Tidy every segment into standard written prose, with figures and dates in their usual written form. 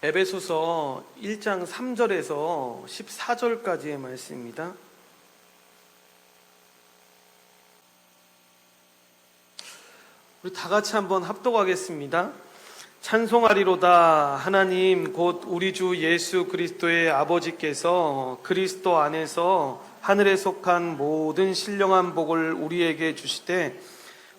에베소서 1장 3절에서 14절까지의 말씀입니다. 우리 다 같이 한번 합독하겠습니다. 찬송하리로다. 하나님 곧 우리 주 예수 그리스도의 아버지께서 그리스도 안에서 하늘에 속한 모든 신령한 복을 우리에게 주시되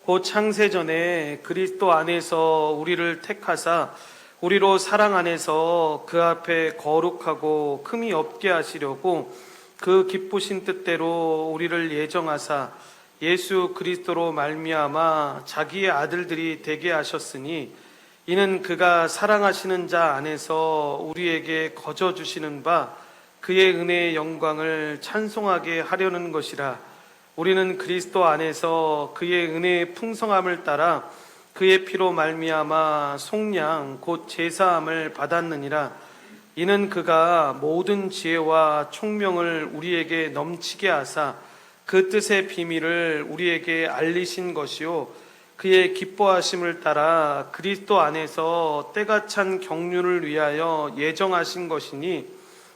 곧 창세전에 그리스도 안에서 우리를 택하사 우리로 사랑 안에서 그 앞에 거룩하고 흠이 없게 하시려고 그 기쁘신 뜻대로 우리를 예정하사 예수 그리스도로 말미암아 자기의 아들들이 되게 하셨으니 이는 그가 사랑하시는 자 안에서 우리에게 거저 주시는 바 그의 은혜의 영광을 찬송하게 하려는 것이라. 우리는 그리스도 안에서 그의 은혜의 풍성함을 따라 그의 피로 말미암아 속량 곧 제사함을 받았느니라. 이는 그가 모든 지혜와 총명을 우리에게 넘치게 하사 그 뜻의 비밀을 우리에게 알리신 것이요 그의 기뻐하심을 따라 그리스도 안에서 때가 찬 경륜을 위하여 예정하신 것이니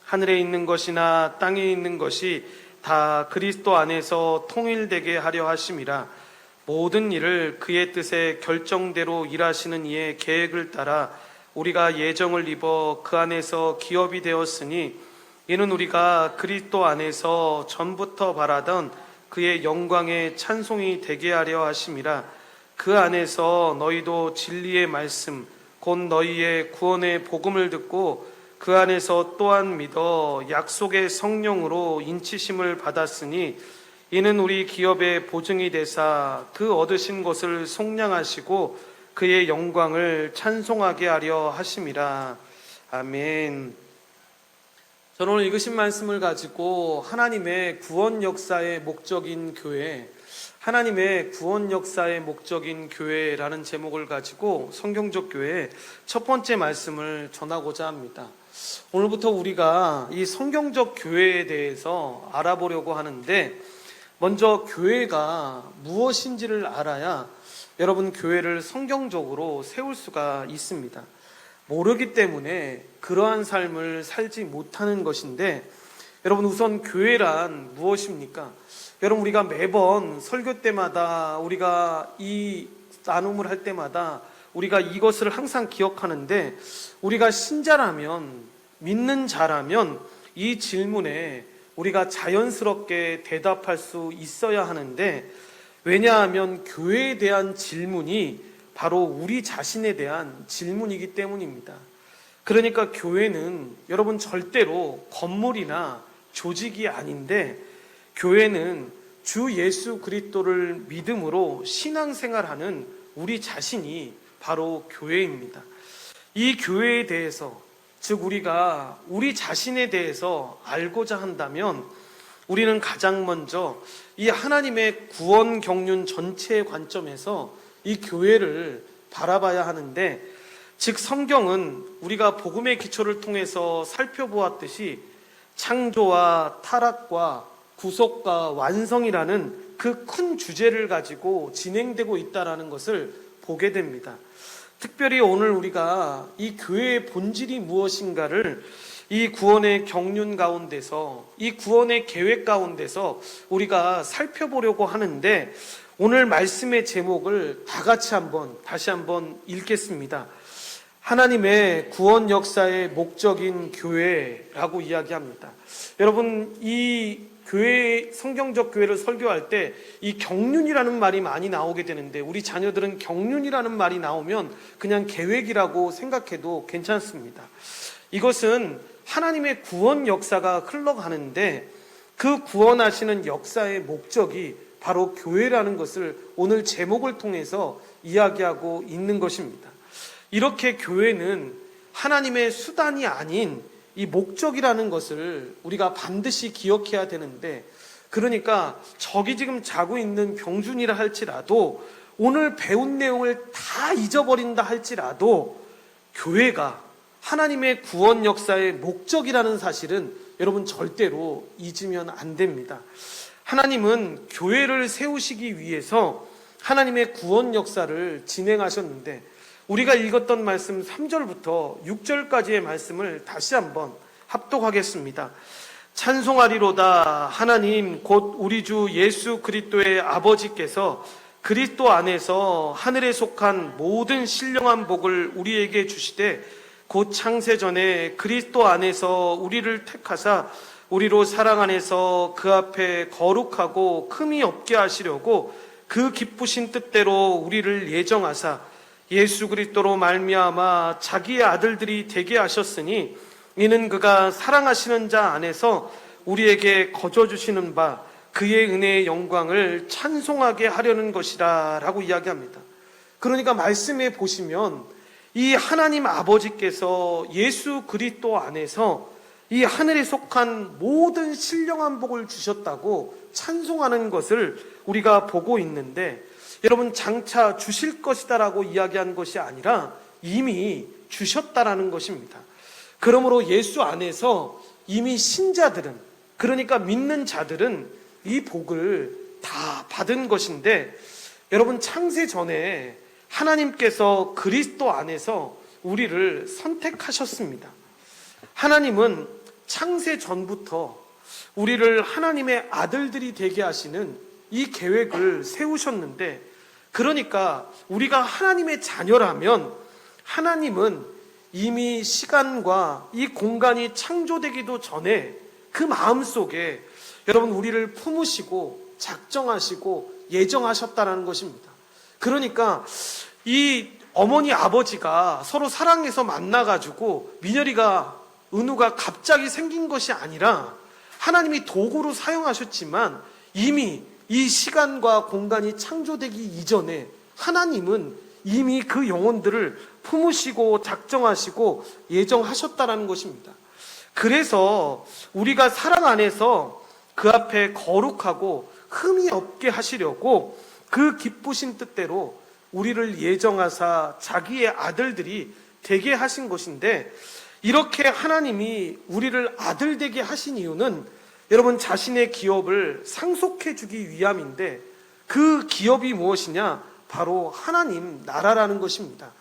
하늘에 있는 것이나 땅에 있는 것이 다 그리스도 안에서 통일되게 하려 하심이라. 모든 일을 그의 뜻에 결정대로 일하시는 이의 계획을 따라 우리가 예정을 입어 그 안에서 기업이 되었으니 이는 우리가 그리스도 안에서 전부터 바라던 그의 영광의 찬송이 되게 하려 하심이라. 그 안에서 너희도 진리의 말씀 곧 너희의 구원의 복음을 듣고 그 안에서 또한 믿어 약속의 성령으로 인치심을 받았으니 이는 우리 기업의 보증이 되사 그 얻으신 것을 속량하시고 그의 영광을 찬송하게 하려 하심이라. 아멘. 저는 오늘 읽으신 말씀을 가지고 하나님의 구원 역사의 목적인 교회, 하나님의 구원 역사의 목적인 교회라는 제목을 가지고 성경적 교회의 첫 번째 말씀을 전하고자 합니다. 오늘부터 우리가 이 성경적 교회에 대해서 알아보려고 하는데, 먼저 교회가 무엇인지를 알아야 여러분 교회를 성경적으로 세울 수가 있습니다. 모르기 때문에 그러한 삶을 살지 못하는 것인데, 여러분 우선 교회란 무엇입니까? 여러분 우리가 매번 설교 때마다 우리가 이 나눔을 할 때마다 우리가 이것을 항상 기억하는데, 우리가 신자라면, 믿는 자라면 이 질문에 우리가 자연스럽게 대답할 수 있어야 하는데, 왜냐하면 교회에 대한 질문이 바로 우리 자신에 대한 질문이기 때문입니다. 그러니까 교회는 여러분 절대로 건물이나 조직이 아닌데, 교회는 주 예수 그리스도를 믿음으로 신앙생활하는 우리 자신이 바로 교회입니다. 이 교회에 대해서, 즉 우리가 우리 자신에 대해서 알고자 한다면 우리는 가장 먼저 이 하나님의 구원 경륜 전체의 관점에서 이 교회를 바라봐야 하는데, 즉 성경은 우리가 복음의 기초를 통해서 살펴보았듯이 창조와 타락과 구속과 완성이라는 그 큰 주제를 가지고 진행되고 있다는 것을 보게 됩니다. 특별히 오늘 우리가 이 교회의 본질이 무엇인가를 이 구원의 경륜 가운데서, 이 구원의 계획 가운데서 우리가 살펴보려고 하는데, 오늘 말씀의 제목을 다 같이 다시 한번 읽겠습니다. 하나님의 구원 역사의 목적인 교회라고 이야기합니다. 여러분 이 교회, 성경적 교회를 설교할 때 이 경륜이라는 말이 많이 나오게 되는데, 우리 자녀들은 경륜이라는 말이 나오면 그냥 계획이라고 생각해도 괜찮습니다. 이것은 하나님의 구원 역사가 흘러가는데, 그 구원하시는 역사의 목적이 바로 교회라는 것을 오늘 제목을 통해서 이야기하고 있는 것입니다. 이렇게 교회는 하나님의 수단이 아닌 이 목적이라는 것을 우리가 반드시 기억해야 되는데, 그러니까 저기 지금 자고 있는 병준이라 할지라도, 오늘 배운 내용을 다 잊어버린다 할지라도 교회가 하나님의 구원 역사의 목적이라는 사실은 여러분 절대로 잊으면 안 됩니다. 하나님은 교회를 세우시기 위해서 하나님의 구원 역사를 진행하셨는데, 우리가 읽었던 말씀 3절부터 6절까지의 말씀을 다시 한번 합독하겠습니다. 찬송하리로다. 하나님 곧 우리 주 예수 그리스도의 아버지께서 그리스도 안에서 하늘에 속한 모든 신령한 복을 우리에게 주시되 곧 창세전에 그리스도 안에서 우리를 택하사 우리로 사랑 안에서 그 앞에 거룩하고 흠이 없게 하시려고 그 기쁘신 뜻대로 우리를 예정하사 예수 그리스도로 말미암아 자기의 아들들이 되게 하셨으니 이는 그가 사랑하시는 자 안에서 우리에게 거저 주시는 바 그의 은혜의 영광을 찬송하게 하려는 것이라 라고 이야기합니다. 그러니까 말씀에 보시면 이 하나님 아버지께서 예수 그리스도 안에서 이 하늘에 속한 모든 신령한 복을 주셨다고 찬송하는 것을 우리가 보고 있는데, 여러분 장차 주실 것이다라고 이야기한 것이 아니라 이미 주셨다라는 것입니다. 그러므로 예수 안에서 이미 신자들은, 그러니까 믿는 자들은 이 복을 다 받은 것인데, 여러분 창세 전에 하나님께서 그리스도 안에서 우리를 선택하셨습니다. 하나님은 창세 전부터 우리를 하나님의 아들들이 되게 하시는 이 계획을 세우셨는데, 그러니까 우리가 하나님의 자녀라면 하나님은 이미 시간과 이 공간이 창조되기도 전에 그 마음속에 여러분 우리를 품으시고 작정하시고 예정하셨다는 것입니다. 그러니까 이 어머니 아버지가 서로 사랑해서 만나가지고 민열이가 은우가 갑자기 생긴 것이 아니라 하나님이 도구로 사용하셨지만 이미 이 시간과 공간이 창조되기 이전에 하나님은 이미 그 영혼들을 품으시고 작정하시고 예정하셨다라는 것입니다. 그래서 우리가 사랑 안에서 그 앞에 거룩하고 흠이 없게 하시려고 그 기쁘신 뜻대로 우리를 예정하사 자기의 아들들이 되게 하신 것인데, 이렇게 하나님이 우리를 아들 되게 하신 이유는 여러분 자신의 기업을 상속해 주기 위함인데, 그 기업이 무엇이냐? 바로 하나님 나라라는 것입니다.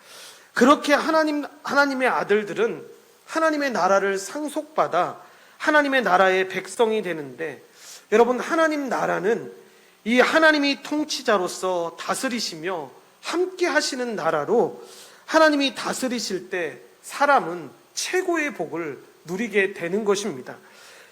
그렇게 하나님의 아들들은 하나님의 나라를 상속받아 하나님의 나라의 백성이 되는데, 여러분 하나님 나라는 이 하나님이 통치자로서 다스리시며 함께 하시는 나라로, 하나님이 다스리실 때 사람은 최고의 복을 누리게 되는 것입니다.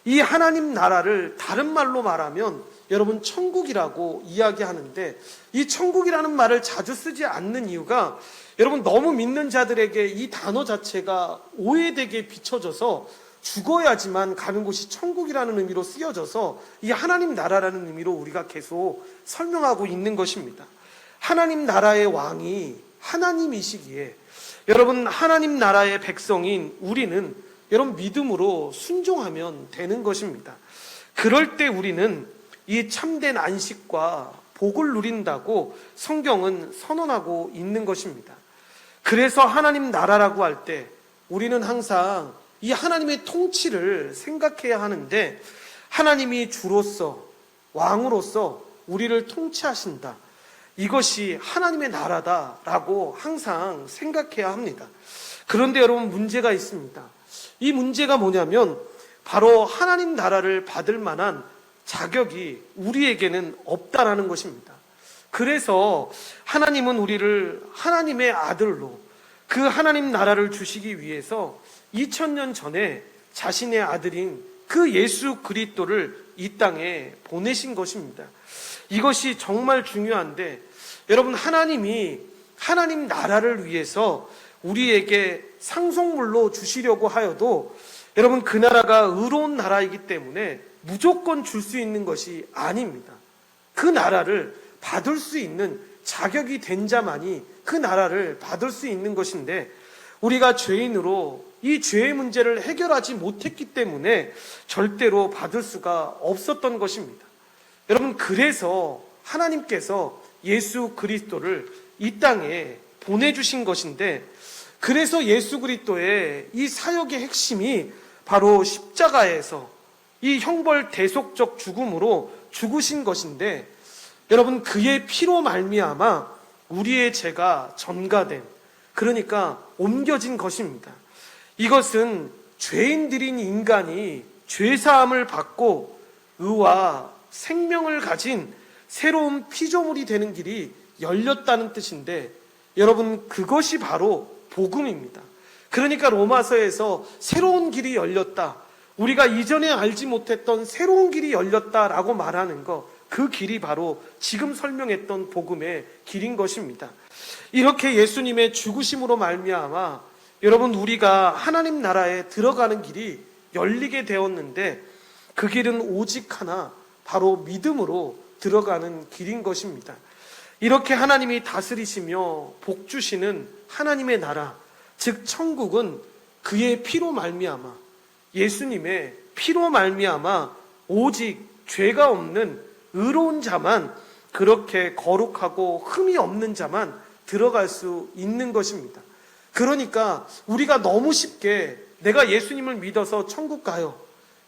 이 하나님 나라를 다른 말로 말하면 여러분 천국이라고 이야기하는데, 이 천국이라는 말을 자주 쓰지 않는 이유가 여러분 너무 믿는 자들에게 이 단어 자체가 오해되게 비춰져서 죽어야지만 가는 곳이 천국이라는 의미로 쓰여져서 이 하나님 나라라는 의미로 우리가 계속 설명하고 있는 것입니다. 하나님 나라의 왕이 하나님이시기에 여러분 하나님 나라의 백성인 우리는 여러분 믿음으로 순종하면 되는 것입니다. 그럴 때 우리는 이 참된 안식과 복을 누린다고 성경은 선언하고 있는 것입니다. 그래서 하나님 나라라고 할 때 우리는 항상 이 하나님의 통치를 생각해야 하는데, 하나님이 주로서 왕으로서 우리를 통치하신다, 이것이 하나님의 나라다라고 항상 생각해야 합니다. 그런데 여러분 문제가 있습니다. 이 문제가 뭐냐면 바로 하나님 나라를 받을 만한 자격이 우리에게는 없다라는 것입니다. 그래서 하나님은 우리를 하나님의 아들로 그 하나님 나라를 주시기 위해서 2000년 전에 자신의 아들인 그 예수 그리스도를 이 땅에 보내신 것입니다. 이것이 정말 중요한데, 여러분 하나님이 하나님 나라를 위해서 우리에게 상속물로 주시려고 하여도 여러분 그 나라가 의로운 나라이기 때문에 무조건 줄 수 있는 것이 아닙니다. 그 나라를 받을 수 있는 자격이 된 자만이 그 나라를 받을 수 있는 것인데, 우리가 죄인으로 이 죄의 문제를 해결하지 못했기 때문에 절대로 받을 수가 없었던 것입니다. 여러분 그래서 하나님께서 예수 그리스도를 이 땅에 보내주신 것인데, 그래서 예수 그리스도의 이 사역의 핵심이 바로 십자가에서 이 형벌 대속적 죽음으로 죽으신 것인데, 여러분 그의 피로 말미암아 우리의 죄가 전가된, 그러니까 옮겨진 것입니다. 이것은 죄인들인 인간이 죄사함을 받고 의와 생명을 가진 새로운 피조물이 되는 길이 열렸다는 뜻인데, 여러분, 그것이 바로 복음입니다. 그러니까 로마서에서 새로운 길이 열렸다, 우리가 이전에 알지 못했던 새로운 길이 열렸다라고 말하는 것, 그 길이 바로 지금 설명했던 복음의 길인 것입니다. 이렇게 예수님의 죽으심으로 말미암아 여러분, 우리가 하나님 나라에 들어가는 길이 열리게 되었는데, 그 길은 오직 하나, 바로 믿음으로 들어가는 길인 것입니다. 이렇게 하나님이 다스리시며 복 주시는 하나님의 나라, 즉 천국은 그의 피로 말미암아, 예수님의 피로 말미암아 오직 죄가 없는 의로운 자만, 그렇게 거룩하고 흠이 없는 자만 들어갈 수 있는 것입니다. 그러니까 우리가 너무 쉽게 내가 예수님을 믿어서 천국 가요,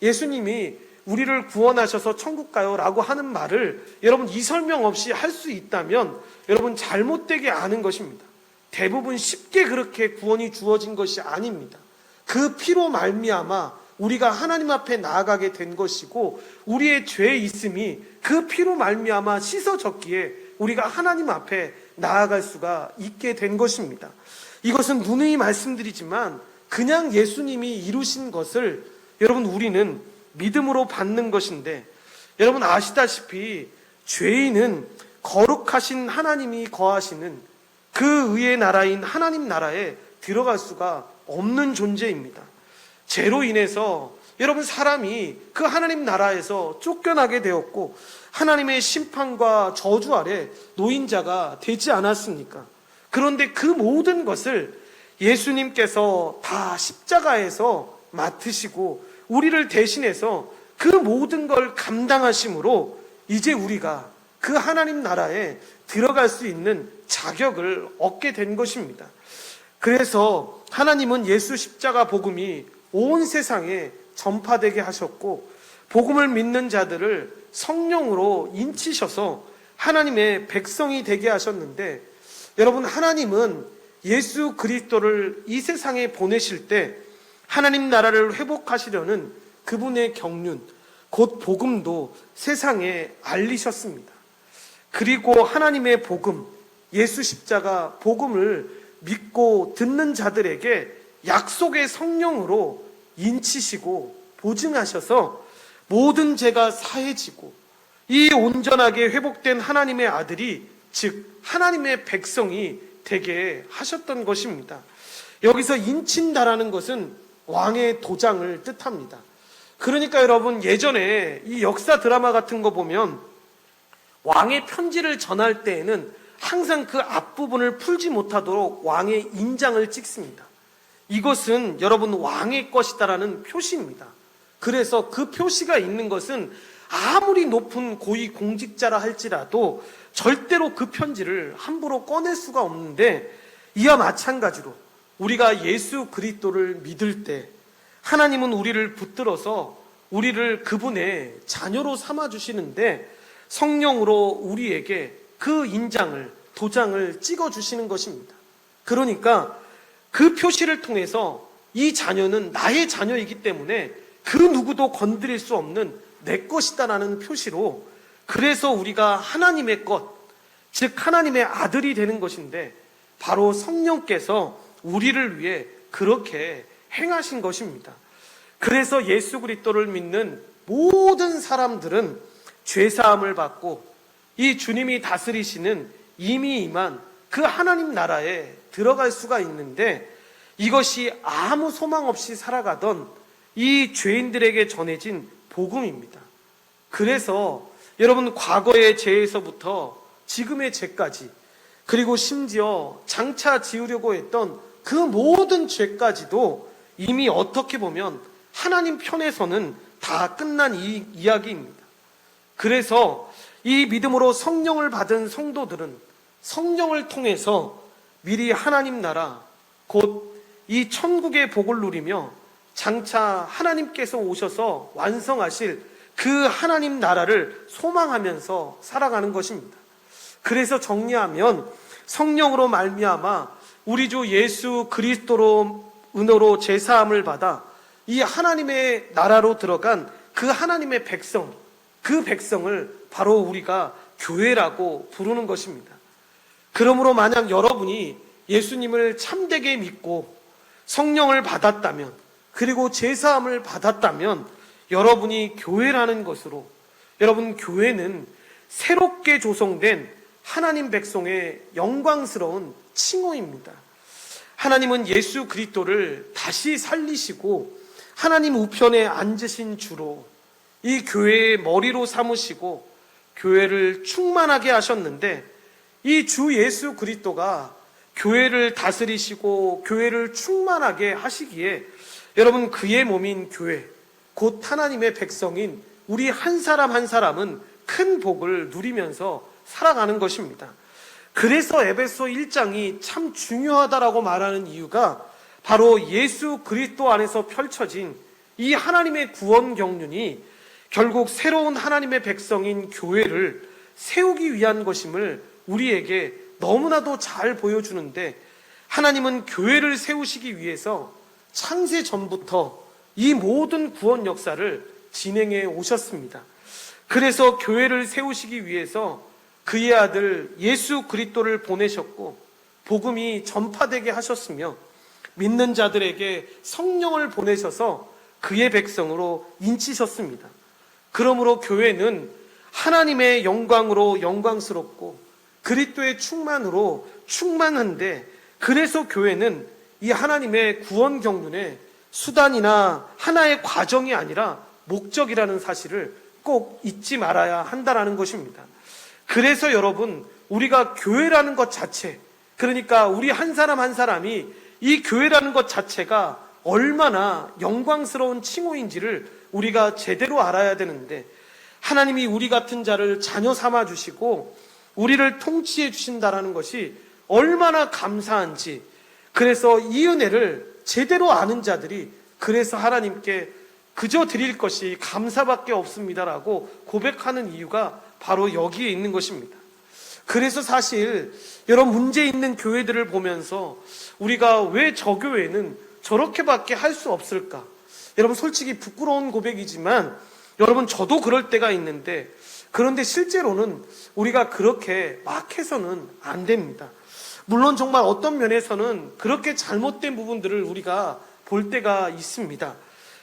예수님이 우리를 구원하셔서 천국 가요 라고 하는 말을 여러분 이 설명 없이 할 수 있다면 여러분 잘못되게 아는 것입니다. 대부분 쉽게 그렇게 구원이 주어진 것이 아닙니다. 그 피로 말미암아 우리가 하나님 앞에 나아가게 된 것이고, 우리의 죄 있음이 그 피로 말미암아 씻어졌기에 우리가 하나님 앞에 나아갈 수가 있게 된 것입니다. 이것은 누누이 말씀드리지만 그냥 예수님이 이루신 것을 여러분 우리는 믿음으로 받는 것인데, 여러분 아시다시피 죄인은 거룩하신 하나님이 거하시는 그 의의 나라인 하나님 나라에 들어갈 수가 없는 존재입니다. 죄로 인해서 여러분 사람이 그 하나님 나라에서 쫓겨나게 되었고 하나님의 심판과 저주 아래 노인자가 되지 않았습니까? 그런데 그 모든 것을 예수님께서 다 십자가에서 맡으시고 우리를 대신해서 그 모든 걸 감당하심으로 이제 우리가 그 하나님 나라에 들어갈 수 있는 자격을 얻게 된 것입니다. 그래서 하나님은 예수 십자가 복음이 온 세상에 전파되게 하셨고, 복음을 믿는 자들을 성령으로 인치셔서 하나님의 백성이 되게 하셨는데, 여러분 하나님은 예수 그리스도를 이 세상에 보내실 때 하나님 나라를 회복하시려는 그분의 경륜, 곧 복음도 세상에 알리셨습니다. 그리고 하나님의 복음, 예수 십자가 복음을 믿고 듣는 자들에게 약속의 성령으로 인치시고 보증하셔서 모든 죄가 사해지고 이 온전하게 회복된 하나님의 아들이, 즉 하나님의 백성이 되게 하셨던 것입니다. 여기서 인친다라는 것은 왕의 도장을 뜻합니다. 그러니까 여러분 예전에 이 역사 드라마 같은 거 보면 왕의 편지를 전할 때에는 항상 그 앞부분을 풀지 못하도록 왕의 인장을 찍습니다. 이것은 여러분 왕의 것이다라는 표시입니다. 그래서 그 표시가 있는 것은 아무리 높은 고위 공직자라 할지라도 절대로 그 편지를 함부로 꺼낼 수가 없는데, 이와 마찬가지로 우리가 예수 그리스도를 믿을 때 하나님은 우리를 붙들어서 우리를 그분의 자녀로 삼아주시는데 성령으로 우리에게 그 인장을, 도장을 찍어주시는 것입니다. 그러니까 그 표시를 통해서 이 자녀는 나의 자녀이기 때문에 그 누구도 건드릴 수 없는 내 것이다라는 표시로, 그래서 우리가 하나님의 것, 즉 하나님의 아들이 되는 것인데 바로 성령께서 우리를 위해 그렇게 행하신 것입니다. 그래서 예수 그리스도를 믿는 모든 사람들은 죄사함을 받고 이 주님이 다스리시는 이미 임한 그 하나님 나라에 들어갈 수가 있는데, 이것이 아무 소망 없이 살아가던 이 죄인들에게 전해진 복음입니다. 그래서 여러분 과거의 죄에서부터 지금의 죄까지, 그리고 심지어 장차 지으려고 했던 그 모든 죄까지도 이미 어떻게 보면 하나님 편에서는 다 끝난 이야기입니다. 그래서 이 믿음으로 성령을 받은 성도들은 성령을 통해서 미리 하나님 나라, 곧 이 천국의 복을 누리며 장차 하나님께서 오셔서 완성하실 그 하나님 나라를 소망하면서 살아가는 것입니다. 그래서 정리하면 성령으로 말미암아 우리 주 예수 그리스도로 은혜로 제사함을 받아 이 하나님의 나라로 들어간 그 하나님의 백성, 그 백성을 바로 우리가 교회라고 부르는 것입니다. 그러므로 만약 여러분이 예수님을 참되게 믿고 성령을 받았다면, 그리고 제사함을 받았다면 여러분이 교회라는 것으로, 여러분 교회는 새롭게 조성된 하나님 백성의 영광스러운 칭호입니다. 하나님은 예수 그리스도를 다시 살리시고 하나님 우편에 앉으신 주로 이 교회의 머리로 삼으시고 교회를 충만하게 하셨는데, 이 주 예수 그리스도가 교회를 다스리시고 교회를 충만하게 하시기에 여러분 그의 몸인 교회, 곧 하나님의 백성인 우리 한 사람 한 사람은 큰 복을 누리면서 살아가는 것입니다. 그래서 에베소 1장이 참 중요하다라고 말하는 이유가 바로 예수 그리스도 안에서 펼쳐진 이 하나님의 구원 경륜이 결국 새로운 하나님의 백성인 교회를 세우기 위한 것임을 우리에게 너무나도 잘 보여주는데, 하나님은 교회를 세우시기 위해서 창세 전부터 이 모든 구원 역사를 진행해 오셨습니다. 그래서 교회를 세우시기 위해서 그의 아들 예수 그리스도를 보내셨고 복음이 전파되게 하셨으며 믿는 자들에게 성령을 보내셔서 그의 백성으로 인치셨습니다. 그러므로 교회는 하나님의 영광으로 영광스럽고 그리스도의 충만으로 충만한데, 그래서 교회는 이 하나님의 구원 경륜의 수단이나 하나의 과정이 아니라 목적이라는 사실을 꼭 잊지 말아야 한다는 것입니다. 그래서 여러분, 우리가 교회라는 것 자체, 그러니까 우리 한 사람 한 사람이 이 교회라는 것 자체가 얼마나 영광스러운 칭호인지를 우리가 제대로 알아야 되는데, 하나님이 우리 같은 자를 자녀 삼아 주시고 우리를 통치해 주신다는 것이 얼마나 감사한지, 그래서 이 은혜를 제대로 아는 자들이 그래서 하나님께 그저 드릴 것이 감사밖에 없습니다라고 고백하는 이유가 바로 여기에 있는 것입니다. 그래서 사실 여러분, 문제 있는 교회들을 보면서 우리가 왜 저 교회는 저렇게밖에 할 수 없을까? 여러분, 솔직히 부끄러운 고백이지만 여러분, 저도 그럴 때가 있는데, 그런데 실제로는 우리가 그렇게 막 해서는 안 됩니다. 물론 정말 어떤 면에서는 그렇게 잘못된 부분들을 우리가 볼 때가 있습니다.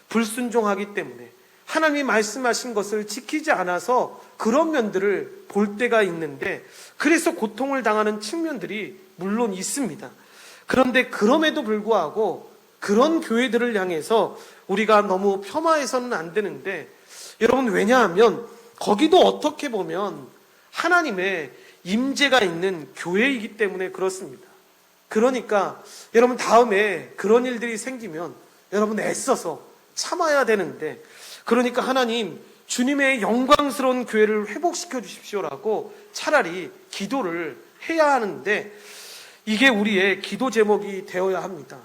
불순종하기 때문에 하나님이 말씀하신 것을 지키지 않아서 그런 면들을 볼 때가 있는데, 그래서 고통을 당하는 측면들이 물론 있습니다. 그런데 그럼에도 불구하고 그런 교회들을 향해서 우리가 너무 폄하해서는 안 되는데, 여러분, 왜냐하면 거기도 어떻게 보면 하나님의 임재가 있는 교회이기 때문에 그렇습니다. 그러니까 여러분, 다음에 그런 일들이 생기면 여러분 애써서 참아야 되는데, 그러니까 하나님, 주님의 영광스러운 교회를 회복시켜 주십시오라고 차라리 기도를 해야 하는데, 이게 우리의 기도 제목이 되어야 합니다.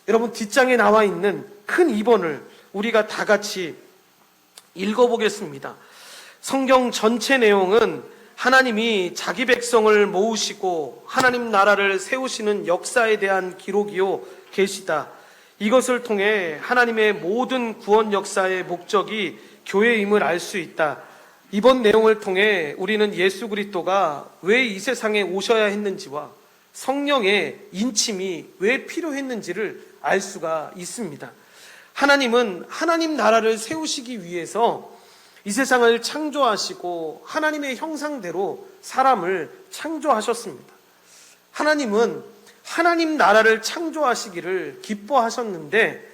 여러분, 뒷장에 나와 있는 큰 2번을 우리가 다 같이 읽어보겠습니다. 성경 전체 내용은 하나님이 자기 백성을 모으시고 하나님 나라를 세우시는 역사에 대한 기록이요 계시다. 이것을 통해 하나님의 모든 구원 역사의 목적이 교회임을 알 수 있다. 이번 내용을 통해 우리는 예수 그리스도가 왜 이 세상에 오셔야 했는지와 성령의 인침이 왜 필요했는지를 알 수가 있습니다. 하나님은 하나님 나라를 세우시기 위해서 이 세상을 창조하시고 하나님의 형상대로 사람을 창조하셨습니다. 하나님은 하나님 나라를 창조하시기를 기뻐하셨는데,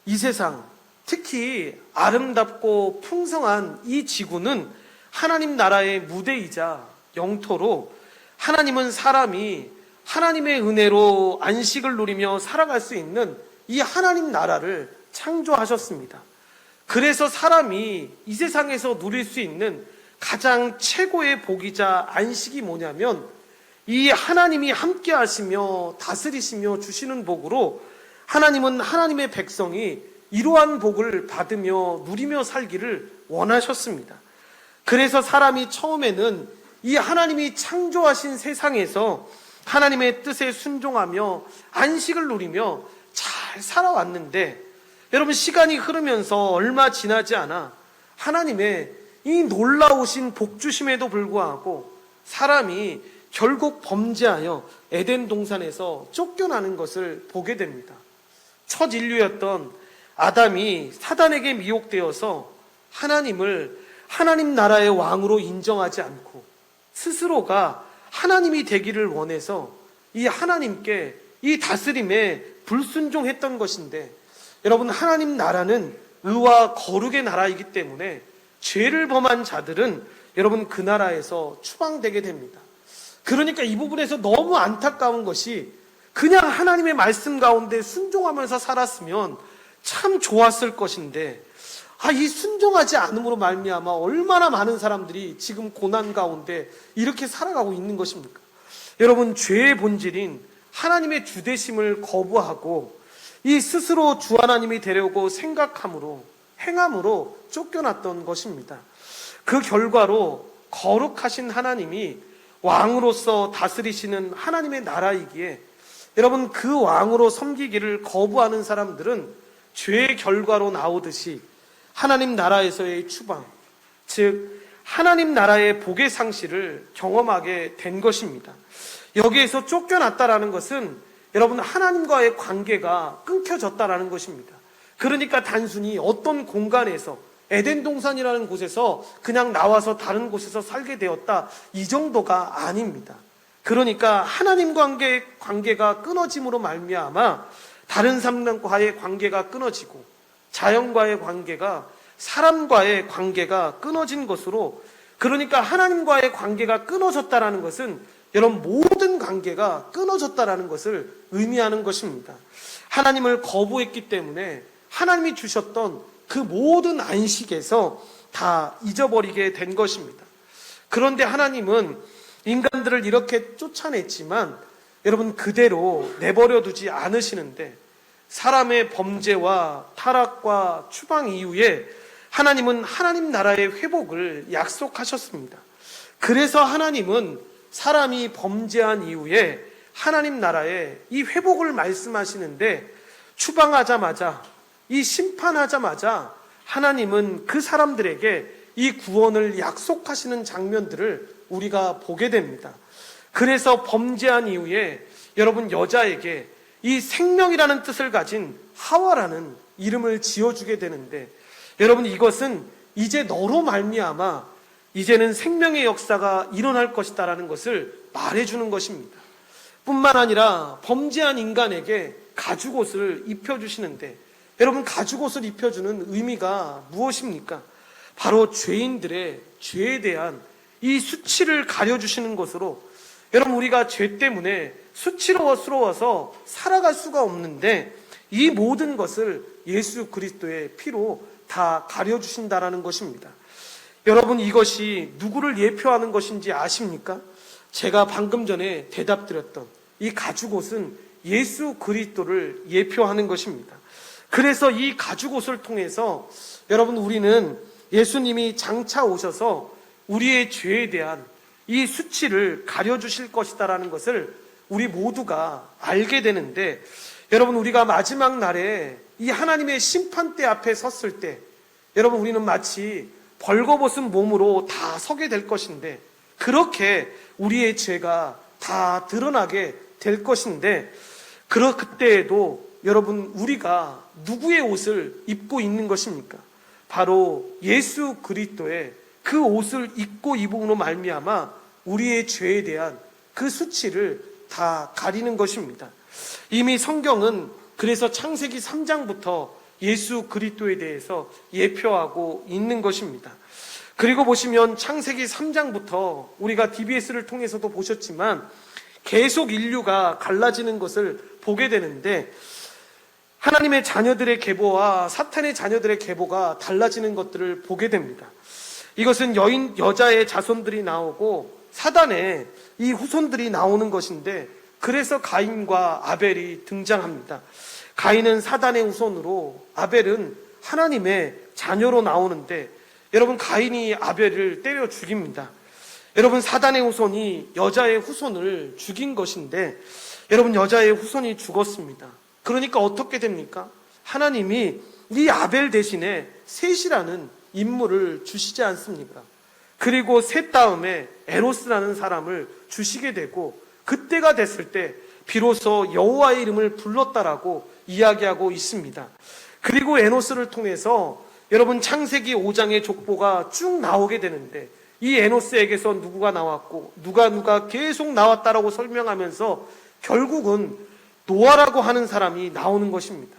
이 세상, 특히 아름답고 풍성한 이 지구는 하나님 나라의 무대이자 영토로, 하나님은 사람이 하나님의 은혜로 안식을 누리며 살아갈 수 있는 이 하나님 나라를 창조하셨습니다. 그래서 사람이 이 세상에서 누릴 수 있는 가장 최고의 복이자 안식이 뭐냐면, 이 하나님이 함께 하시며 다스리시며 주시는 복으로 하나님은 하나님의 백성이 이러한 복을 받으며 누리며 살기를 원하셨습니다. 그래서 사람이 처음에는 이 하나님이 창조하신 세상에서 하나님의 뜻에 순종하며 안식을 누리며 잘 살아왔는데, 여러분 시간이 흐르면서 얼마 지나지 않아 하나님의 이 놀라우신 복주심에도 불구하고 사람이 결국 범죄하여 에덴 동산에서 쫓겨나는 것을 보게 됩니다. 첫 인류였던 아담이 사단에게 미혹되어서 하나님을 하나님 나라의 왕으로 인정하지 않고 스스로가 하나님이 되기를 원해서 이 하나님께 이 다스림에 불순종했던 것인데, 여러분 하나님 나라는 의와 거룩의 나라이기 때문에 죄를 범한 자들은 여러분 그 나라에서 추방되게 됩니다. 그러니까 이 부분에서 너무 안타까운 것이, 그냥 하나님의 말씀 가운데 순종하면서 살았으면 참 좋았을 것인데, 이 순종하지 않음으로 말미암아 얼마나 많은 사람들이 지금 고난 가운데 이렇게 살아가고 있는 것입니까? 여러분 죄의 본질인 하나님의 주되심을 거부하고 이 스스로 주 하나님이 되려고 생각함으로, 행함으로 쫓겨났던 것입니다. 그 결과로 거룩하신 하나님이 왕으로서 다스리시는 하나님의 나라이기에, 여러분 그 왕으로 섬기기를 거부하는 사람들은 죄의 결과로 나오듯이 하나님 나라에서의 추방, 즉 하나님 나라의 복의 상실을 경험하게 된 것입니다. 여기에서 쫓겨났다라는 것은 여러분 하나님과의 관계가 끊겨졌다라는 것입니다. 그러니까 단순히 어떤 공간에서, 에덴 동산이라는 곳에서 그냥 나와서 다른 곳에서 살게 되었다, 이 정도가 아닙니다. 그러니까 하나님과의 관계가 끊어짐으로 말미암아 다른 사람과의 관계가 끊어지고 자연과의 관계가, 사람과의 관계가 끊어진 것으로, 그러니까 하나님과의 관계가 끊어졌다라는 것은 여러분 모든 관계가 끊어졌다라는 것을 의미하는 것입니다. 하나님을 거부했기 때문에 하나님이 주셨던 그 모든 안식에서 다 잊어버리게 된 것입니다. 그런데 하나님은 인간들을 이렇게 쫓아냈지만 여러분 그대로 내버려 두지 않으시는데, 사람의 범죄와 타락과 추방 이후에 하나님은 하나님 나라의 회복을 약속하셨습니다. 그래서 하나님은 사람이 범죄한 이후에 하나님 나라의 이 회복을 말씀하시는데, 추방하자마자, 이 심판하자마자 하나님은 그 사람들에게 이 구원을 약속하시는 장면들을 우리가 보게 됩니다. 그래서 범죄한 이후에 여러분 여자에게 이 생명이라는 뜻을 가진 하와라는 이름을 지어주게 되는데, 여러분 이것은 이제 너로 말미암아 이제는 생명의 역사가 일어날 것이다라는 것을 말해주는 것입니다. 뿐만 아니라 범죄한 인간에게 가죽옷을 입혀주시는데, 여러분 가죽옷을 입혀주는 의미가 무엇입니까? 바로 죄인들의 죄에 대한 이 수치를 가려주시는 것으로, 여러분 우리가 죄 때문에 수치스러워서 살아갈 수가 없는데 이 모든 것을 예수 그리스도의 피로 다 가려주신다라는 것입니다. 여러분 이것이 누구를 예표하는 것인지 아십니까? 제가 방금 전에 대답드렸던 이 가죽옷은 예수 그리스도를 예표하는 것입니다. 그래서 이 가죽옷을 통해서 여러분 우리는 예수님이 장차 오셔서 우리의 죄에 대한 이 수치를 가려주실 것이다라는 것을 우리 모두가 알게 되는데, 여러분 우리가 마지막 날에 이 하나님의 심판대 앞에 섰을 때 여러분 우리는 마치 벌거벗은 몸으로 다 서게 될 것인데, 그렇게 우리의 죄가 다 드러나게 될 것인데, 그때에도 여러분 우리가 누구의 옷을 입고 있는 것입니까? 바로 예수 그리스도의 그 옷을 입고 입음으로 말미암아 우리의 죄에 대한 그 수치를 다 가리는 것입니다. 이미 성경은 그래서 창세기 3장부터 예수 그리스도에 대해서 예표하고 있는 것입니다. 그리고 보시면 창세기 3장부터 우리가 DBS를 통해서도 보셨지만 계속 인류가 갈라지는 것을 보게 되는데, 하나님의 자녀들의 계보와 사탄의 자녀들의 계보가 달라지는 것들을 보게 됩니다. 이것은 여자의 자손들이 나오고 사단의 이 후손들이 나오는 것인데, 그래서 가인과 아벨이 등장합니다. 가인은 사단의 후손으로, 아벨은 하나님의 자녀로 나오는데, 여러분 가인이 아벨을 때려 죽입니다. 여러분, 사단의 후손이 여자의 후손을 죽인 것인데, 여러분, 여자의 후손이 죽었습니다. 그러니까 어떻게 됩니까? 하나님이 이 아벨 대신에 셋이라는 인물을 주시지 않습니까? 그리고 셋 다음에 에노스라는 사람을 주시게 되고, 그때가 됐을 때 비로소 여호와의 이름을 불렀다라고 이야기하고 있습니다. 그리고 에노스를 통해서 여러분, 창세기 5장의 족보가 쭉 나오게 되는데, 이 에노스에게서 누구가 나왔고 누가 계속 나왔다라고 설명하면서 결국은 노아라고 하는 사람이 나오는 것입니다.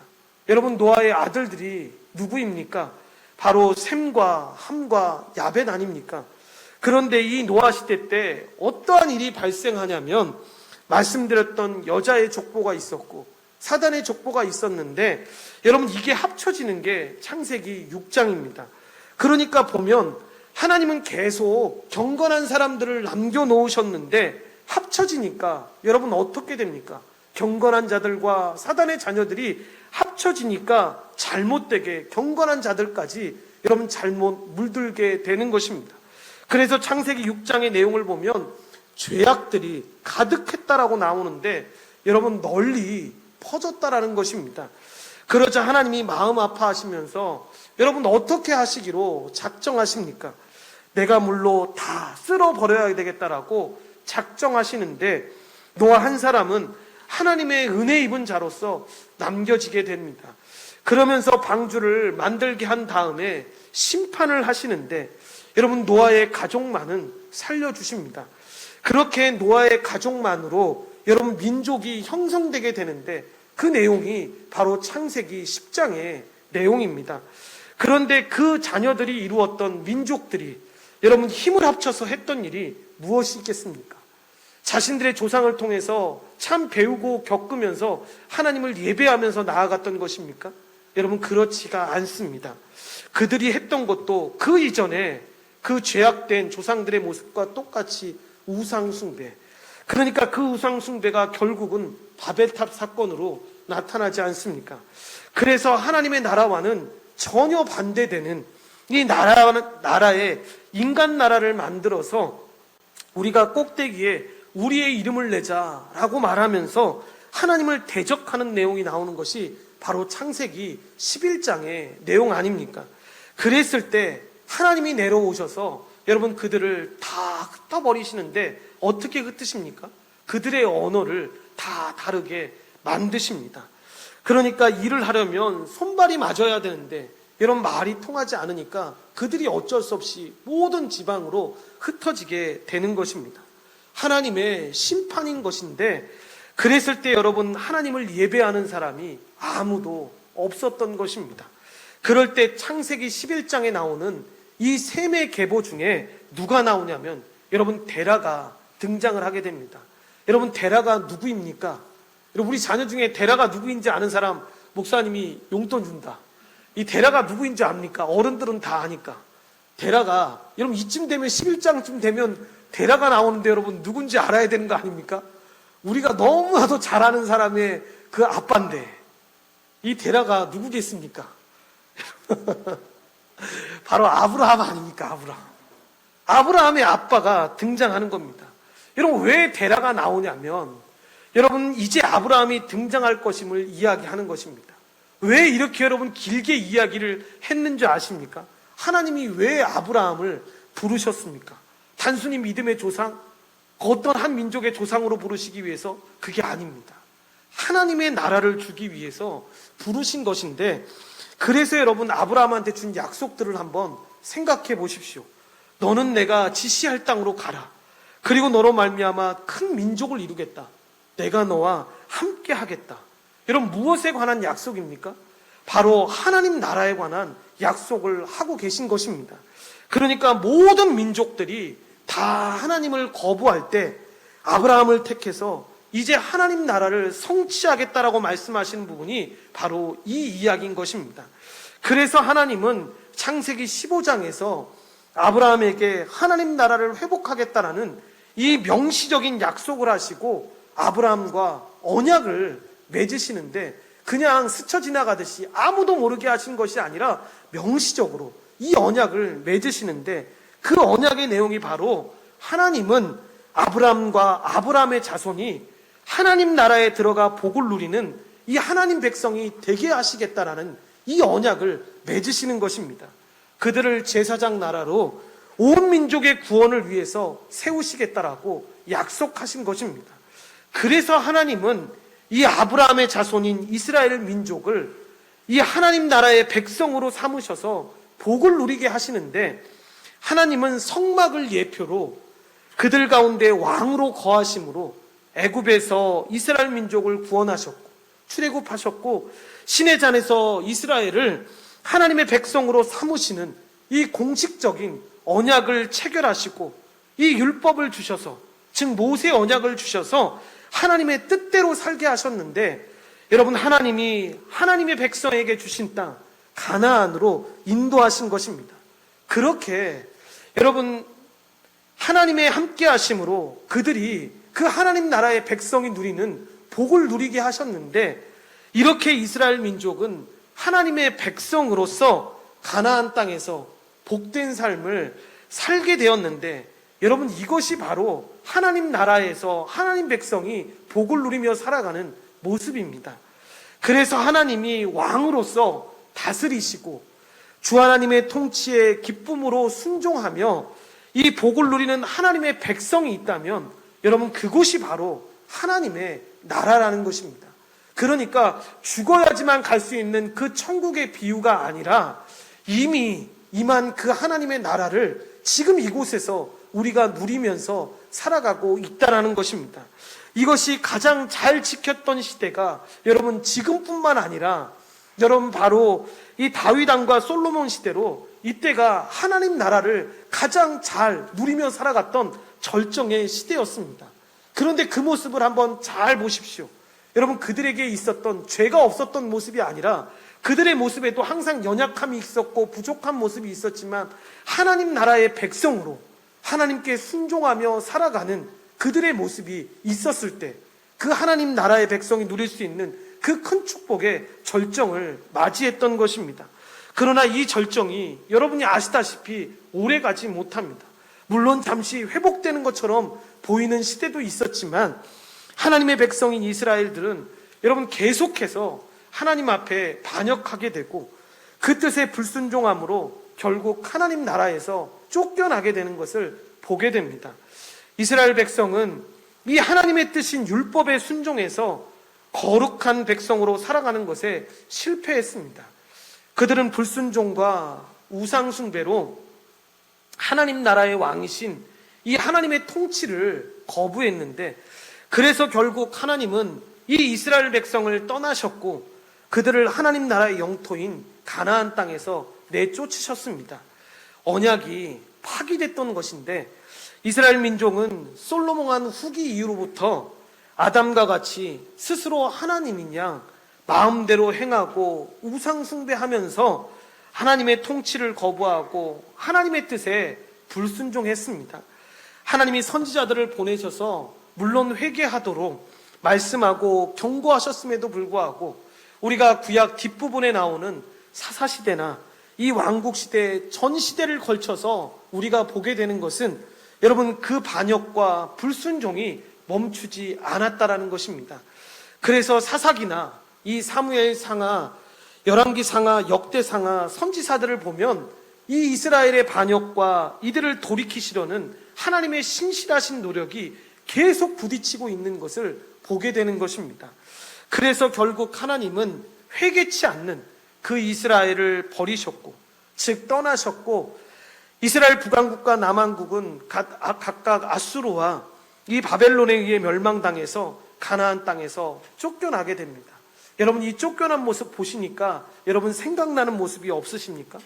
여러분, 노아의 아들들이 누구입니까? 바로 셈과 함과 야벳 아닙니까? 그런데 이 노아 시대 때 어떠한 일이 발생하냐면, 말씀드렸던 여자의 족보가 있었고 사단의 족보가 있었는데, 여러분, 이게 합쳐지는 게 창세기 6장입니다. 그러니까 보면 하나님은 계속 경건한 사람들을 남겨놓으셨는데 합쳐지니까 여러분 어떻게 됩니까? 경건한 자들과 사단의 자녀들이 합쳐지니까 잘못되게 경건한 자들까지 여러분 잘못 물들게 되는 것입니다. 그래서 창세기 6장의 내용을 보면 죄악들이 가득했다라고 나오는데, 여러분, 널리 퍼졌다라는 것입니다. 그러자 하나님이 마음 아파하시면서 여러분 어떻게 하시기로 작정하십니까? 내가 물로 다 쓸어버려야 되겠다라고 작정하시는데, 노아 한 사람은 하나님의 은혜 입은 자로서 남겨지게 됩니다. 그러면서 방주를 만들게 한 다음에 심판을 하시는데, 여러분, 노아의 가족만은 살려주십니다. 그렇게 노아의 가족만으로 여러분 민족이 형성되게 되는데, 그 내용이 바로 창세기 10장의 내용입니다. 그런데 그 자녀들이 이루었던 민족들이 여러분 힘을 합쳐서 했던 일이 무엇이 있겠습니까? 자신들의 조상을 통해서 참 배우고 겪으면서 하나님을 예배하면서 나아갔던 것입니까? 여러분, 그렇지가 않습니다. 그들이 했던 것도 그 이전에 그 죄악된 조상들의 모습과 똑같이 우상숭배. 그러니까 그 우상숭배가 결국은 바벨탑 사건으로 나타나지 않습니까? 그래서 하나님의 나라와는 전혀 반대되는 이 나라에 인간 나라를 만들어서 우리가 꼭대기에 우리의 이름을 내자라고 말하면서 하나님을 대적하는 내용이 나오는 것이 바로 창세기 11장의 내용 아닙니까? 그랬을 때 하나님이 내려오셔서 여러분 그들을 다 흩어버리시는데 어떻게 흩으십니까? 그들의 언어를 다 다르게 만드십니다. 그러니까 일을 하려면 손발이 맞아야 되는데 여러분 말이 통하지 않으니까 그들이 어쩔 수 없이 모든 지방으로 흩어지게 되는 것입니다. 하나님의 심판인 것인데, 그랬을 때 여러분 하나님을 예배하는 사람이 아무도 없었던 것입니다. 그럴 때 창세기 11장에 나오는 이 셈의 계보 중에 누가 나오냐면 여러분 데라가 등장을 하게 됩니다. 여러분 데라가 누구입니까? 여러분 우리 자녀 중에 데라가 누구인지 아는 사람 목사님이 용돈 준다. 이 데라가 누구인지 압니까? 어른들은 다 아니까. 데라가 여러분 이쯤 되면 11장쯤 되면 데라가 나오는데 여러분 누군지 알아야 되는 거 아닙니까? 우리가 너무나도 잘 아는 사람의 그 아빠인데 이 데라가 누구겠습니까? 바로 아브라함 아닙니까? 아브라함. 아브라함의 아빠가 등장하는 겁니다. 여러분 왜 데라가 나오냐면 여러분 이제 아브라함이 등장할 것임을 이야기하는 것입니다. 왜 이렇게 여러분 길게 이야기를 했는지 아십니까? 하나님이 왜 아브라함을 부르셨습니까? 단순히 믿음의 조상? 어떤 한 민족의 조상으로 부르시기 위해서? 그게 아닙니다. 하나님의 나라를 주기 위해서 부르신 것인데, 그래서 여러분 아브라함한테 준 약속들을 한번 생각해 보십시오. 너는 내가 지시할 땅으로 가라. 그리고 너로 말미암아 큰 민족을 이루겠다. 내가 너와 함께 하겠다. 여러분 무엇에 관한 약속입니까? 바로 하나님 나라에 관한 약속을 하고 계신 것입니다. 그러니까 모든 민족들이 다 하나님을 거부할 때 아브라함을 택해서 이제 하나님 나라를 성취하겠다라고 말씀하시는 부분이 바로 이 이야기인 것입니다. 그래서 하나님은 창세기 15장에서 아브라함에게 하나님 나라를 회복하겠다라는 이 명시적인 약속을 하시고 아브라함과 언약을 맺으시는데, 그냥 스쳐 지나가듯이 아무도 모르게 하신 것이 아니라 명시적으로 이 언약을 맺으시는데, 그 언약의 내용이 바로 하나님은 아브라함과 아브라함의 자손이 하나님 나라에 들어가 복을 누리는 이 하나님 백성이 되게 하시겠다라는 이 언약을 맺으시는 것입니다. 그들을 제사장 나라로 온 민족의 구원을 위해서 세우시겠다라고 약속하신 것입니다. 그래서 하나님은 이 아브라함의 자손인 이스라엘 민족을 이 하나님 나라의 백성으로 삼으셔서 복을 누리게 하시는데, 하나님은 성막을 예표로 그들 가운데 왕으로 거하심으로 애굽에서 이스라엘 민족을 구원하셨고 출애굽하셨고, 신의 잔에서 이스라엘을 하나님의 백성으로 삼으시는 이 공식적인 언약을 체결하시고 이 율법을 주셔서, 즉 모세 언약을 주셔서 하나님의 뜻대로 살게 하셨는데, 여러분, 하나님이 하나님의 백성에게 주신 땅 가나안으로 인도하신 것입니다. 그렇게 여러분, 하나님의 함께 하심으로 그들이 그 하나님 나라의 백성이 누리는 복을 누리게 하셨는데, 이렇게 이스라엘 민족은 하나님의 백성으로서 가나안 땅에서 복된 삶을 살게 되었는데, 여러분, 이것이 바로 하나님 나라에서 하나님 백성이 복을 누리며 살아가는 모습입니다. 그래서 하나님이 왕으로서 다스리시고 주 하나님의 통치에 기쁨으로 순종하며 이 복을 누리는 하나님의 백성이 있다면, 여러분, 그곳이 바로 하나님의 나라라는 것입니다. 그러니까 죽어야지만 갈 수 있는 그 천국의 비유가 아니라 이미 임한 그 하나님의 나라를 지금 이곳에서 우리가 누리면서 살아가고 있다라는 것입니다. 이것이 가장 잘 지켰던 시대가 여러분 지금뿐만 아니라 여러분 바로 이 다윗 왕과 솔로몬 시대로 이때가 하나님 나라를 가장 잘 누리며 살아갔던 절정의 시대였습니다. 그런데 그 모습을 한번 잘 보십시오. 여러분, 그들에게 있었던 죄가 없었던 모습이 아니라 그들의 모습에도 항상 연약함이 있었고 부족한 모습이 있었지만, 하나님 나라의 백성으로 하나님께 순종하며 살아가는 그들의 모습이 있었을 때 그 하나님 나라의 백성이 누릴 수 있는 그 큰 축복의 절정을 맞이했던 것입니다. 그러나 이 절정이 여러분이 아시다시피 오래가지 못합니다. 물론 잠시 회복되는 것처럼 보이는 시대도 있었지만, 하나님의 백성인 이스라엘들은 여러분 계속해서 하나님 앞에 반역하게 되고 그 뜻에 불순종함으로 결국 하나님 나라에서 쫓겨나게 되는 것을 보게 됩니다. 이스라엘 백성은 이 하나님의 뜻인 율법에 순종해서 거룩한 백성으로 살아가는 것에 실패했습니다. 그들은 불순종과 우상숭배로 하나님 나라의 왕이신 이 하나님의 통치를 거부했는데, 그래서 결국 하나님은 이 이스라엘 백성을 떠나셨고 그들을 하나님 나라의 영토인 가나안 땅에서 내쫓으셨습니다. 언약이 파기됐던 것인데, 이스라엘 민족은 솔로몬 왕 후기 이후로부터 아담과 같이 스스로 하나님인 양 마음대로 행하고 우상 숭배하면서 하나님의 통치를 거부하고 하나님의 뜻에 불순종했습니다. 하나님이 선지자들을 보내셔서 물론 회개하도록 말씀하고 경고하셨음에도 불구하고 우리가 구약 뒷부분에 나오는 사사시대나 이 왕국시대 전 시대를 걸쳐서 우리가 보게 되는 것은 여러분 그 반역과 불순종이 멈추지 않았다라는 것입니다. 그래서 사사기나 이 사무엘상하, 열왕기상하, 역대상하, 선지사들을 보면 이 이스라엘의 반역과 이들을 돌이키시려는 하나님의 신실하신 노력이 계속 부딪히고 있는 것을 보게 되는 것입니다. 그래서 결국 하나님은 회개치 않는 그 이스라엘을 버리셨고, 즉 떠나셨고, 이스라엘 북왕국과 남왕국은 각각 아수르와 이 바벨론에 의해 멸망당해서 가나안 땅에서 쫓겨나게 됩니다. 여러분, 이 쫓겨난 모습 보시니까 여러분 생각나는 모습이 없으십니까?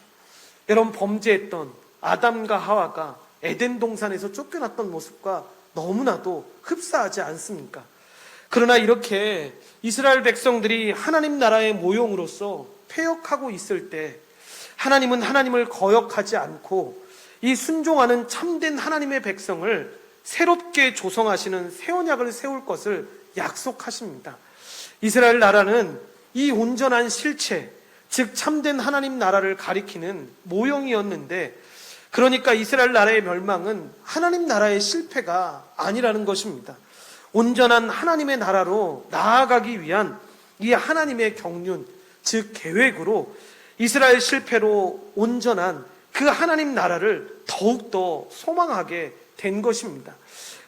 여러분, 범죄했던 아담과 하와가 에덴 동산에서 쫓겨났던 모습과 너무나도 흡사하지 않습니까? 그러나 이렇게 이스라엘 백성들이 하나님 나라의 모형으로서 패역하고 있을 때 하나님은 하나님을 거역하지 않고 이 순종하는 참된 하나님의 백성을 새롭게 조성하시는 새 언약을 세울 것을 약속하십니다. 이스라엘 나라는 이 온전한 실체, 즉 참된 하나님 나라를 가리키는 모형이었는데, 그러니까 이스라엘 나라의 멸망은 하나님 나라의 실패가 아니라는 것입니다. 온전한 하나님의 나라로 나아가기 위한 이 하나님의 경륜, 즉 계획으로 이스라엘 실패로 온전한 그 하나님 나라를 더욱더 소망하게 된 것입니다.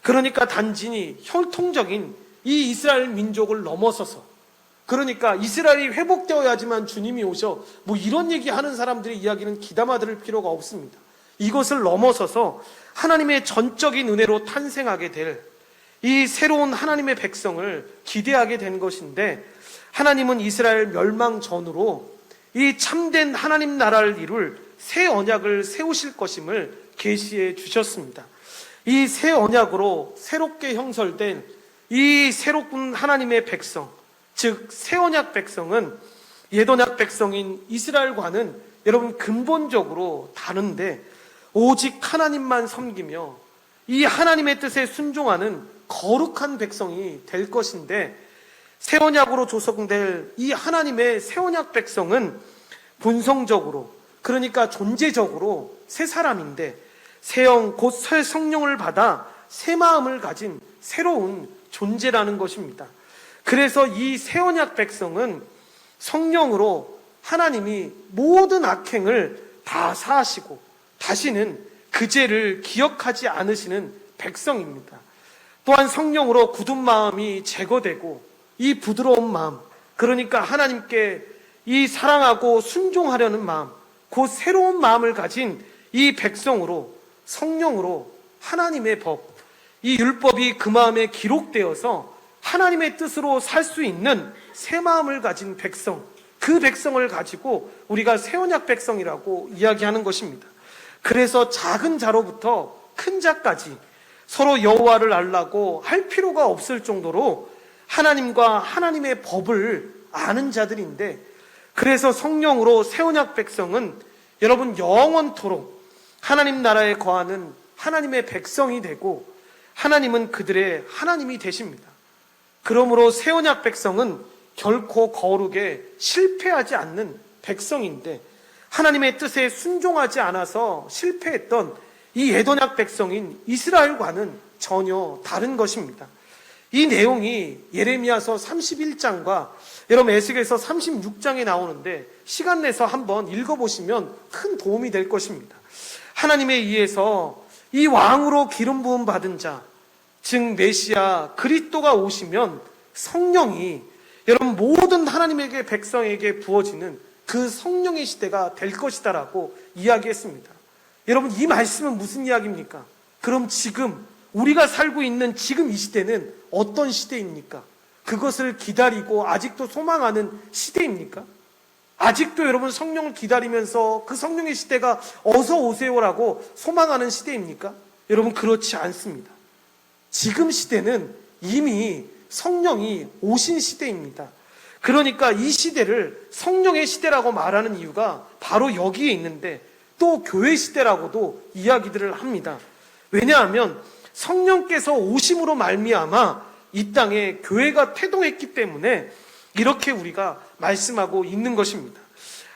그러니까 단지 혈통적인 이 이스라엘 민족을 넘어서서, 그러니까 이스라엘이 회복되어야지만 주님이 오셔, 이런 얘기하는 사람들의 이야기는 귀담아 들을 필요가 없습니다. 이것을 넘어서서 하나님의 전적인 은혜로 탄생하게 될 이 새로운 하나님의 백성을 기대하게 된 것인데, 하나님은 이스라엘 멸망 전으로 이 참된 하나님 나라를 이룰 새 언약을 세우실 것임을 계시해 주셨습니다. 이 새 언약으로 새롭게 형설된 이 새로운 하나님의 백성, 즉 새 언약 백성은 옛 언약 백성인 이스라엘과는 여러분 근본적으로 다른데, 오직 하나님만 섬기며 이 하나님의 뜻에 순종하는 거룩한 백성이 될 것인데, 새 언약으로 조성될 이 하나님의 새 언약 백성은 본성적으로, 그러니까 존재적으로 새 사람인데, 새 영 곧 새 성령을 받아 새 마음을 가진 새로운 존재라는 것입니다. 그래서 이 새 언약 백성은 성령으로 하나님이 모든 악행을 다 사하시고 다시는 그 죄를 기억하지 않으시는 백성입니다. 또한 성령으로 굳은 마음이 제거되고 이 부드러운 마음, 그러니까 하나님께 이 사랑하고 순종하려는 마음, 그 새로운 마음을 가진 이 백성으로 성령으로 하나님의 법, 이 율법이 그 마음에 기록되어서 하나님의 뜻으로 살 수 있는 새 마음을 가진 백성, 그 백성을 가지고 우리가 새 언약 백성이라고 이야기하는 것입니다. 그래서 작은 자로부터 큰 자까지 서로 여호와를 알라고 할 필요가 없을 정도로 하나님과 하나님의 법을 아는 자들인데, 그래서 성령으로 새 언약 백성은 여러분 영원토록 하나님 나라에 거하는 하나님의 백성이 되고, 하나님은 그들의 하나님이 되십니다. 그러므로 새 언약 백성은 결코 거룩에 실패하지 않는 백성인데, 하나님의 뜻에 순종하지 않아서 실패했던 이 옛 언약 백성인 이스라엘과는 전혀 다른 것입니다. 이 내용이 예레미야서 31장과 여러분 에스겔서 36장에 나오는데, 시간 내서 한번 읽어보시면 큰 도움이 될 것입니다. 하나님에 의해서 이 왕으로 기름 부음 받은 자, 즉 메시아 그리스도가 오시면 성령이 여러분 모든 하나님에게 백성에게 부어지는 그 성령의 시대가 될 것이다라고 이야기했습니다. 여러분 이 말씀은 무슨 이야기입니까? 그럼 지금 우리가 살고 있는 지금 이 시대는 어떤 시대입니까? 그것을 기다리고 아직도 소망하는 시대입니까? 아직도 여러분 성령을 기다리면서 그 성령의 시대가 어서 오세요라고 소망하는 시대입니까? 여러분 그렇지 않습니다. 지금 시대는 이미 성령이 오신 시대입니다. 그러니까 이 시대를 성령의 시대라고 말하는 이유가 바로 여기에 있는데, 또 교회 시대라고도 이야기들을 합니다. 왜냐하면 성령께서 오심으로 말미암아 이 땅에 교회가 태동했기 때문에 이렇게 우리가 말씀하고 있는 것입니다.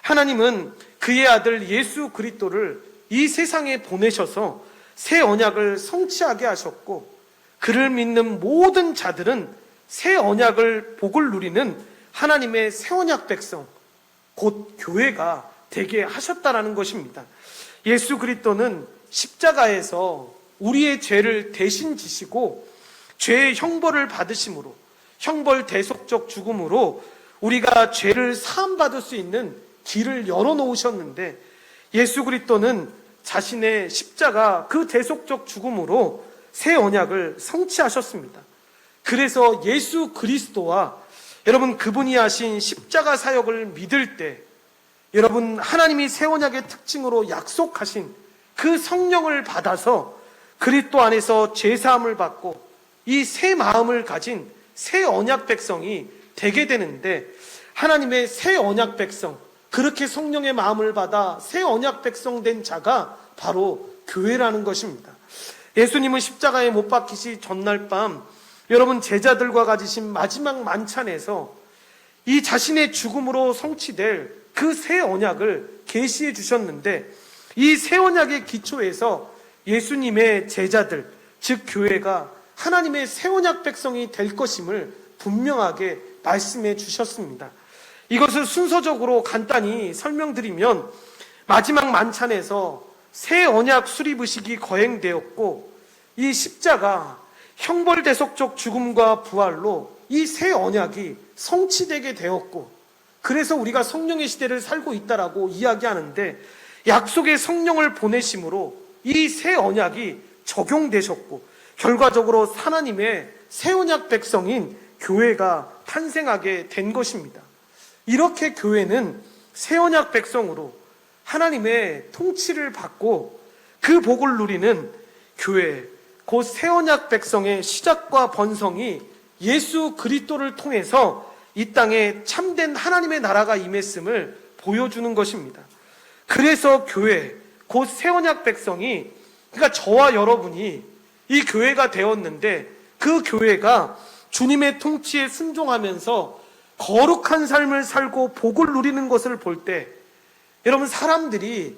하나님은 그의 아들 예수 그리스도를 이 세상에 보내셔서 새 언약을 성취하게 하셨고, 그를 믿는 모든 자들은 새 언약을 복을 누리는 하나님의 새 언약 백성, 곧 교회가 되게 하셨다라는 것입니다. 예수 그리스도는 십자가에서 우리의 죄를 대신 지시고 죄의 형벌을 받으심으로, 형벌 대속적 죽음으로 우리가 죄를 사함받을 수 있는 길을 열어놓으셨는데, 예수 그리스도는 자신의 십자가 그 대속적 죽음으로 새 언약을 성취하셨습니다. 그래서 예수 그리스도와 여러분 그분이 하신 십자가 사역을 믿을 때, 여러분 하나님이 새 언약의 특징으로 약속하신 그 성령을 받아서 그리스도 안에서 죄사함을 받고 이 새 마음을 가진 새 언약 백성이 되게 되는데, 하나님의 새 언약 백성, 그렇게 성령의 마음을 받아 새 언약 백성 된 자가 바로 교회라는 것입니다. 예수님은 십자가에 못 박히시 전날 밤 여러분 제자들과 가지신 마지막 만찬에서 이 자신의 죽음으로 성취될 그 새 언약을 계시해 주셨는데, 이 새 언약의 기초에서 예수님의 제자들, 즉 교회가 하나님의 새 언약 백성이 될 것임을 분명하게 말씀해 주셨습니다. 이것을 순서적으로 간단히 설명드리면, 마지막 만찬에서 새 언약 수립의식이 거행되었고, 이 십자가 형벌대속적 죽음과 부활로 이 새 언약이 성취되게 되었고, 그래서 우리가 성령의 시대를 살고 있다라고 이야기하는데, 약속의 성령을 보내심으로 이 새 언약이 적용되셨고, 결과적으로 하나님의 새 언약 백성인 교회가 탄생하게 된 것입니다. 이렇게 교회는 새 언약 백성으로 하나님의 통치를 받고 그 복을 누리는 교회, 곧 새 언약 백성의 시작과 번성이 예수 그리스도를 통해서 이 땅에 참된 하나님의 나라가 임했음을 보여주는 것입니다. 그래서 교회, 곧 새 언약 백성이, 그러니까 저와 여러분이 이 교회가 되었는데, 그 교회가 주님의 통치에 순종하면서 거룩한 삶을 살고 복을 누리는 것을 볼 때, 여러분, 사람들이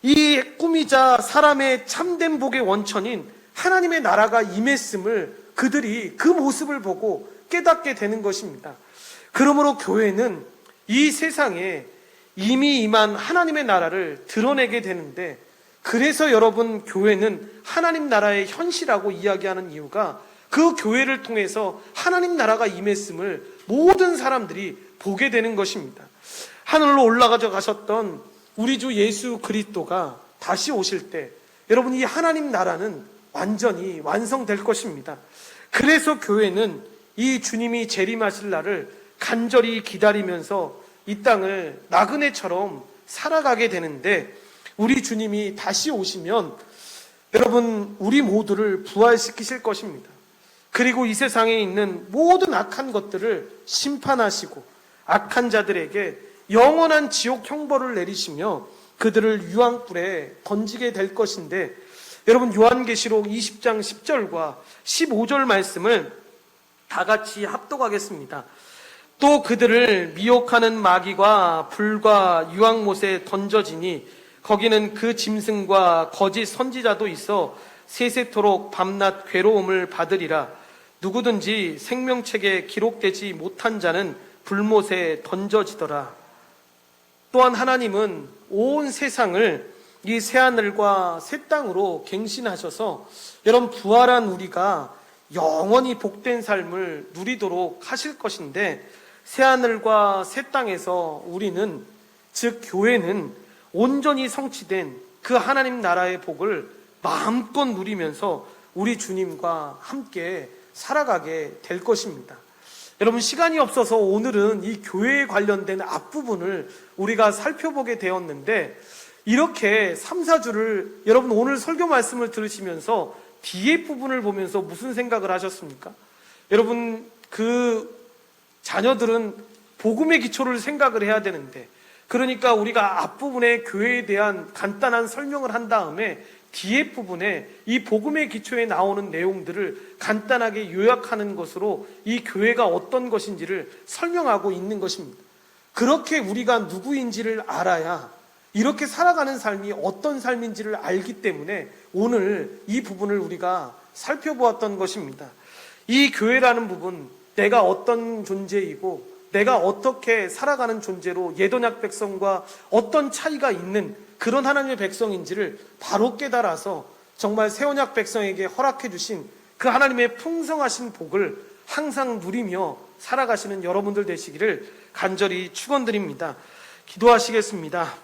이 꿈이자 사람의 참된 복의 원천인 하나님의 나라가 임했음을 그들이 그 모습을 보고 깨닫게 되는 것입니다. 그러므로 교회는 이 세상에 이미 임한 하나님의 나라를 드러내게 되는데, 그래서 여러분, 교회는 하나님 나라의 현실이라고 이야기하는 이유가 그 교회를 통해서 하나님 나라가 임했음을 모든 사람들이 보게 되는 것입니다. 하늘로 올라가져 가셨던 우리 주 예수 그리스도가 다시 오실 때, 여러분, 이 하나님 나라는 완전히 완성될 것입니다. 그래서 교회는 이 주님이 재림하실 날을 간절히 기다리면서 이 땅을 나그네처럼 살아가게 되는데, 우리 주님이 다시 오시면 여러분, 우리 모두를 부활시키실 것입니다. 그리고 이 세상에 있는 모든 악한 것들을 심판하시고 악한 자들에게 영원한 지옥 형벌을 내리시며 그들을 유황불에 던지게 될 것인데, 여러분, 요한계시록 20장 10절과 15절 말씀을 다 같이 합독하겠습니다. 또 그들을 미혹하는 마귀가 불과 유황못에 던져지니 거기는 그 짐승과 거짓 선지자도 있어 세세토록 밤낮 괴로움을 받으리라. 누구든지 생명책에 기록되지 못한 자는 불못에 던져지더라. 또한 하나님은 온 세상을 이 새하늘과 새 땅으로 갱신하셔서 여러분, 부활한 우리가 영원히 복된 삶을 누리도록 하실 것인데, 새하늘과 새 땅에서 우리는, 즉 교회는 온전히 성취된 그 하나님 나라의 복을 마음껏 누리면서 우리 주님과 함께 살아가게 될 것입니다. 여러분, 시간이 없어서 오늘은 이 교회에 관련된 앞부분을 우리가 살펴보게 되었는데, 이렇게 3, 4주를 여러분 오늘 설교 말씀을 들으시면서 뒤에 부분을 보면서 무슨 생각을 하셨습니까? 여러분, 그 자녀들은 복음의 기초를 생각을 해야 되는데, 그러니까 우리가 앞부분에 교회에 대한 간단한 설명을 한 다음에 뒤에 부분에 이 복음의 기초에 나오는 내용들을 간단하게 요약하는 것으로 이 교회가 어떤 것인지를 설명하고 있는 것입니다. 그렇게 우리가 누구인지를 알아야 이렇게 살아가는 삶이 어떤 삶인지를 알기 때문에 오늘 이 부분을 우리가 살펴보았던 것입니다. 이 교회라는 부분, 내가 어떤 존재이고 내가 어떻게 살아가는 존재로 예언약 백성과 어떤 차이가 있는 그런 하나님의 백성인지를 바로 깨달아서 정말 새 언약 백성에게 허락해 주신 그 하나님의 풍성하신 복을 항상 누리며 살아가시는 여러분들 되시기를 간절히 축원드립니다. 기도하시겠습니다.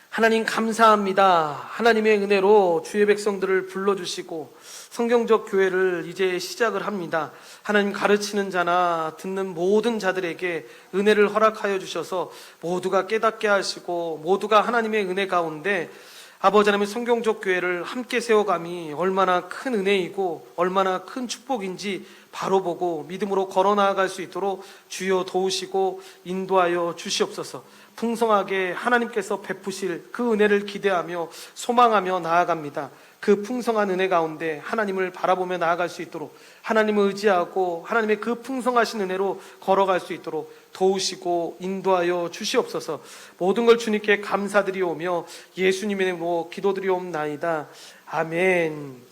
하나님, 감사합니다. 하나님의 은혜로 주의 백성들을 불러주시고 성경적 교회를 이제 시작을 합니다. 하나님, 가르치는 자나 듣는 모든 자들에게 은혜를 허락하여 주셔서 모두가 깨닫게 하시고 모두가 하나님의 은혜 가운데 아버지 하나님의 성경적 교회를 함께 세워감이 얼마나 큰 은혜이고 얼마나 큰 축복인지 바로 보고 믿음으로 걸어 나아갈 수 있도록 주여 도우시고 인도하여 주시옵소서. 풍성하게 하나님께서 베푸실 그 은혜를 기대하며 소망하며 나아갑니다. 그 풍성한 은혜 가운데 하나님을 바라보며 나아갈 수 있도록, 하나님을 의지하고 하나님의 그 풍성하신 은혜로 걸어갈 수 있도록 도우시고 인도하여 주시옵소서. 모든 걸 주님께 감사드리오며 예수님의 이름으로 기도드리옵나이다. 아멘.